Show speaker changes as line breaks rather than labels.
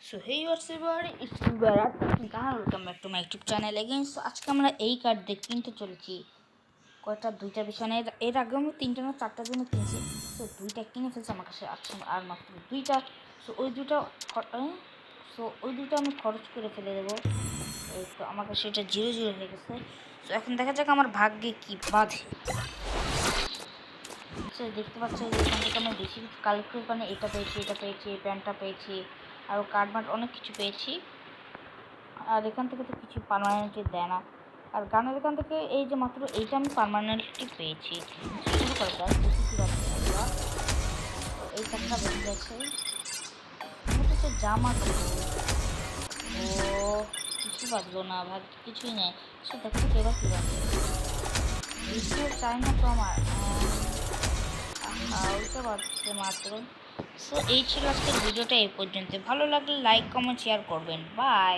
So hey what's ever it's better welcome back to my YouTube channel again. So আজকে আমরা এই card কিনতে চলেছি কয়টা, দুইটা বিছানা। এর আগেও আমি তিনটা না চারটার জন্য কিনছি। সো দুইটা কিনে ফেলছি, আমার কাছে আচ্ছা আর মাত্র দুইটা। সো ওই দুটো আমি খরচ করে ফেলে দেবো। এই তো আমার কাছে এটা জিরো জিরো হয়ে গেছে। সো এখন দেখা যাক আমার ভাগ্যে কি বাঁধে। দেখতে পাচ্ছি যে এখান থেকে আমি বেশি কিছু কালেক্ট করি, মানে এটা পেয়েছি, এটা পেয়েছি, এই প্যান্টটা পেয়েছি, আরও কার্ড অনেক কিছু পেয়েছি। আর এখান থেকে তো কিছু পার্মানেন্টলি দেয় না। আর গানের এখান থেকে এই যে মাত্র এইটা আমি পার্মানেন্টলি পেয়েছি। শুরু করে দেয় দেখি কী পাচ্ছি আমরা। এই কার্ডটা বেঁচে গেছে, হচ্ছে জামা কাপড়। ও কিছু বাঁধলো না, ভাগ কিছুই নেই। সে দেখো এবার কী বাঁধে, এগুলো চাই না তো আমার। ওইটা বাঁধছে মাত্র। সো এই ছিল আজকের ভিডিওটা এই পর্যন্ত। ভালো লাগলে লাইক কমেন্ট শেয়ার করবেন। বাই।